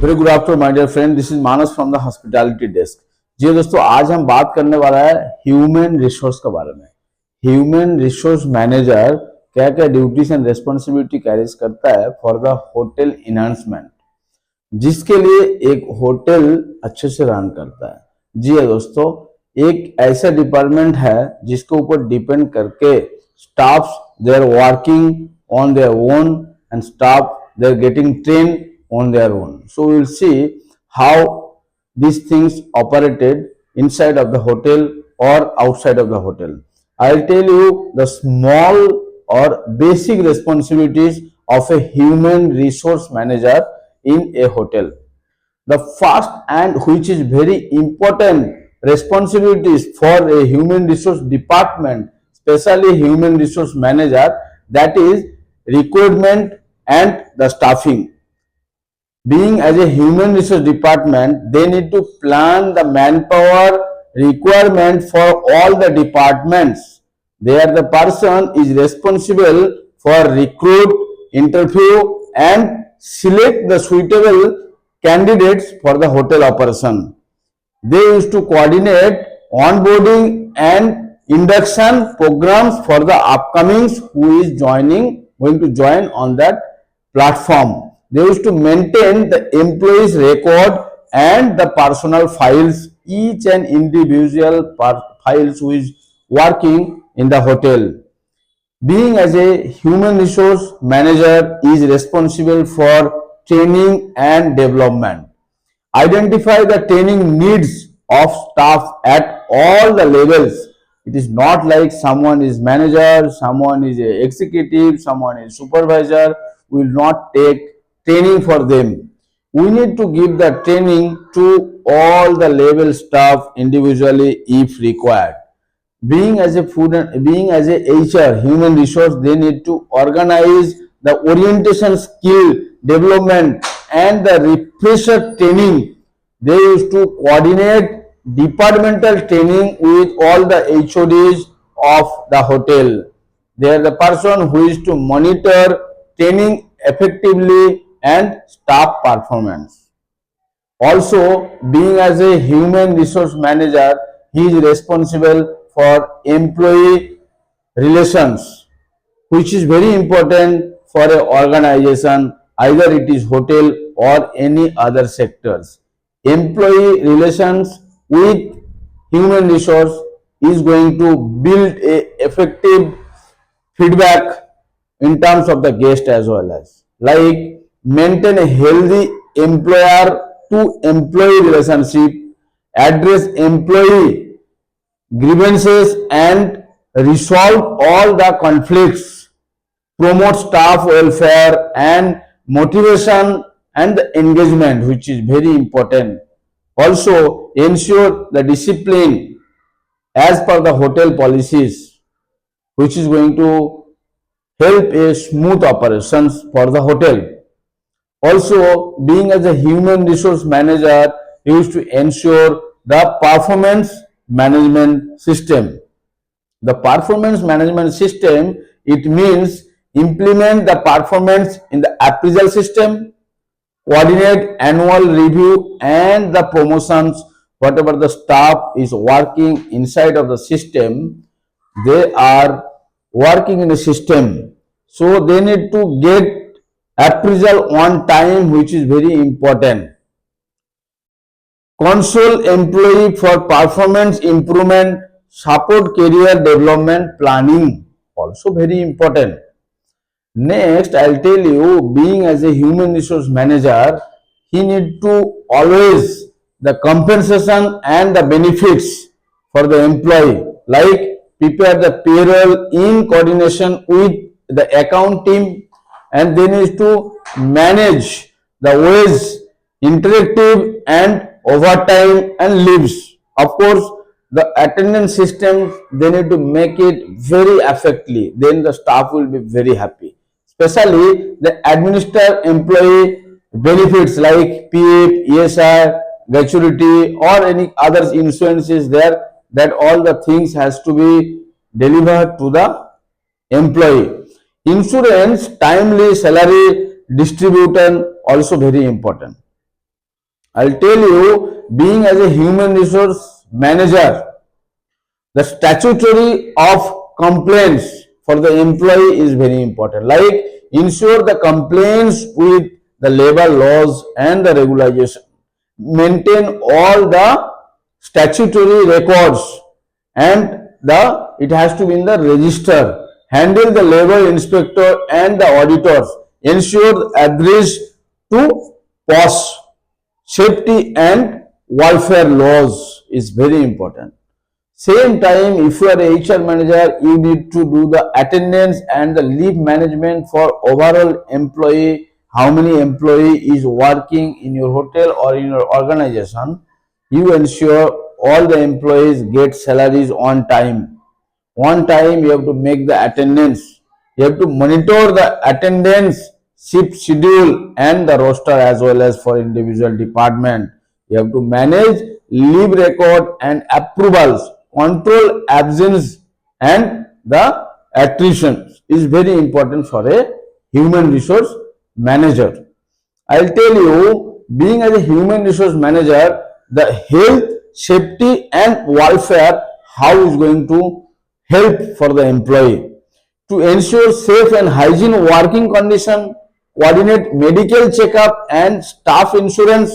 Very good afternoon my dear friend, this is Manas from the hospitality desk. जी दोस्तों, आज हम बात करने वाला है ह्यूमन रिसोर्स के बारे में। ह्यूमन रिसोर्स मैनेजर क्या क्या ड्यूटीज एंड रेस्पॉन्सिबिलिटी कैरीज करता है फॉर द होटल इनहांसमेंट, जिसके लिए एक होटल अच्छे से रन करता है। जी है दोस्तों, एक ऐसा डिपार्टमेंट है जिसके ऊपर डिपेंड करके staff they are working on their own and staff they are getting trained on their own. So we will see how these things operated inside of the hotel or outside of the hotel. I'll tell you the small or basic responsibilities of a human resource manager in a hotel. The first and which is very important responsibilities for a human resource department, especially human resource manager, that is recruitment and the staffing. Being as a human resource department, they need to plan the manpower requirement for all the departments. They are the person is responsible for recruit, interview and select the suitable candidates for the hotel operation. They used to coordinate onboarding and induction programs for the upcomings who is going to join on that platform. They used to maintain the employees record and the personal files, each and individual files who is working in the hotel. Being as a human resource manager is responsible for training and development. Identify the training needs of staff at all the levels. It is not like someone is manager, someone is a executive, someone is supervisor. We will not take training for them. We need to give the training to all the level staff individually if required. Being as a HR, human resource, they need to organize the orientation skill development and the refresher training. They used to coordinate departmental training with all the HODs of the hotel. They are the person who is to monitor training effectively and staff performance. Also, being as a human resource manager, he is responsible for employee relations, which is very important for an organization, either it is hotel or any other sectors. Employee relations with human resource is going to build a effective feedback in terms of the guest as well as like maintain a healthy employer to employee relationship, address employee grievances and resolve all the conflicts, promote staff welfare and motivation and the engagement, which is very important. Also ensure the discipline as per the hotel policies, which is going to help a smooth operations for the hotel. Also, being as a human resource manager, he used to ensure the performance management system. The performance management system, it means implement the performance in the appraisal system, coordinate annual review and the promotions. Whatever the staff is working inside of the system, they are working in a system, so they need to get appraisal on time, which is very important. Console employee for performance improvement, support career development planning, also very important. Next, I'll tell you, being as a human resource manager, he need to always the compensation and the benefits for the employee, like prepare the payroll in coordination with the account team, and they need to manage the wage, interactive and overtime and leaves. Of course, the attendance system, they need to make it very effectively, then the staff will be very happy. Especially the administer employee benefits like PF, ESI, gratuity or any other insurances there, that all the things has to be delivered to the employee. Insurance, timely salary distribution, also very important. I'll tell you, being as a human resource manager, the statutory of complaints for the employee is very important. Like ensure the complaints with the labor laws and the regulation. Maintain all the statutory records and it has to be in the register. Handle the labor inspector and the auditors. Ensure adherence to POS. Safety and welfare laws is very important. Same time, if you are a HR manager, you need to do the attendance and the leave management for overall employee. How many employee is working in your hotel or in your organization? You ensure all the employees get salaries on time. On time, you have to make the attendance. You have to monitor the attendance, shift schedule and the roster as well as for individual department. You have to manage leave record and approvals, control absence and the attrition is very important for a human resource manager. I'll tell you, being as a human resource manager, the health, safety and welfare, how is going to help for the employee. To ensure safe and hygiene working condition, coordinate medical checkup and staff insurance,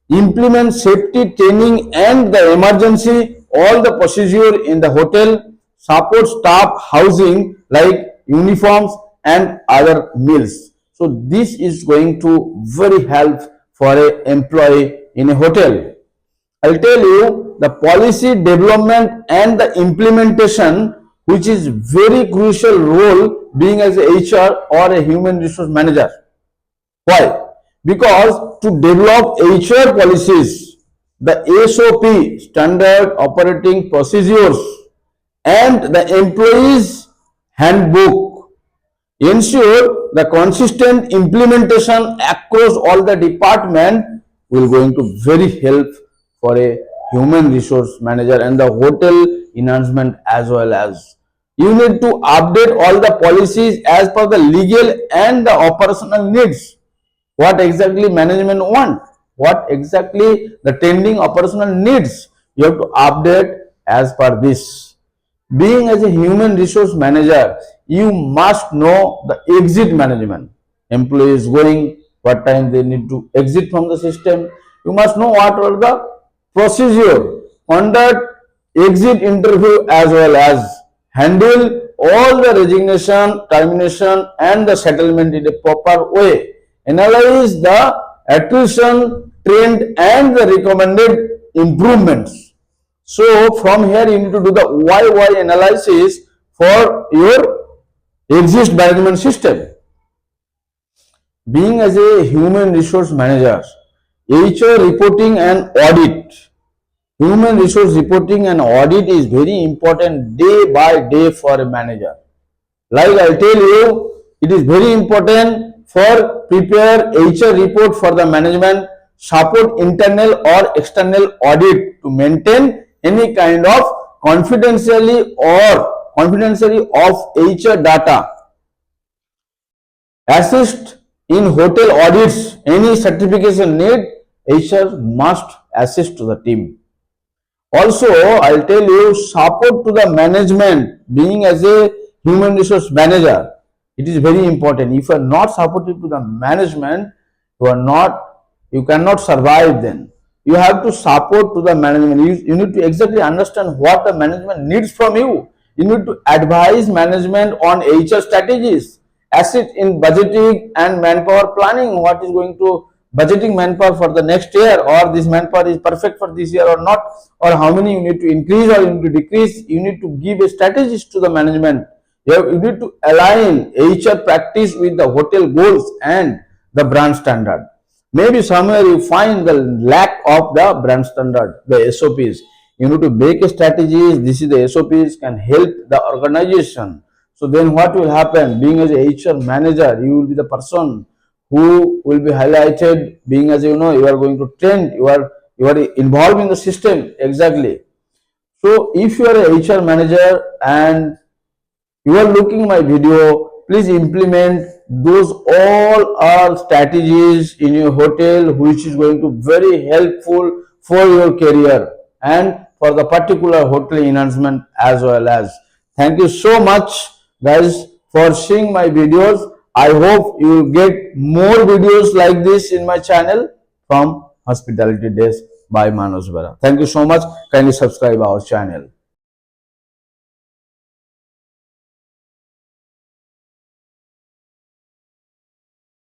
implement safety training and the emergency, all the procedure in the hotel, support staff housing like uniforms and other meals. So this is going to very help for a employee in a hotel. I'll tell you the policy development and the implementation, which is very crucial role being as a HR or a human resource manager. Why? Because to develop HR policies, the SOP, standard operating procedures, and the employees handbook, ensure the consistent implementation across all the department will going to very help for a human resource manager and the hotel enhancement as well as. You need to update all the policies as per the legal and the operational needs. What exactly management want, what exactly the tending operational needs, you have to update as per this. Being as a human resource manager, you must know the exit management. Employees going, what time they need to exit from the system. You must know what are the procedure, conduct exit interview as well as handle all the resignation, termination and the settlement in a proper way. Analyze the attrition trend and the recommended improvements. So from here you need to do the YY analysis for your exist management system. Being as a human resource manager, HR reporting and audit. Human resource reporting and audit is very important day by day for a manager. Like I tell you, it is very important for prepare HR report for the management, support internal or external audit to maintain any kind of confidentially of HR data. Assist in hotel audits, any certification need, HR must assist to the team. Also, I'll tell you, support to the management. Being as a human resource manager, it is very important. If you are not supportive to the management, you cannot survive then. You have to support to the management. You need to exactly understand what the management needs from you. You need to advise management on HR strategies, assist in budgeting and manpower planning. What is going to budgeting manpower for the next year, or this manpower is perfect for this year or not, or how many you need to increase or you need to decrease. You need to give a strategies to the management. You need to align HR practice with the hotel goals and the brand standard. Maybe somewhere you find the lack of the brand standard, the SOPs. You need to make a strategies. This is the SOPs can help the organization. So then what will happen? Being as a HR manager, you will be the person who will be highlighted. Being as you are going to trend, you are involved in the system exactly. So if you are a HR manager and you are looking my video, please implement those all are strategies in your hotel which is going to very helpful for your career and for the particular hotel enhancement as well as. Thank you so much guys for seeing my videos. I hope you will get more videos like this in my channel from Hospitality Desk by Manoj Bera. Thank you so much. Kindly subscribe our channel.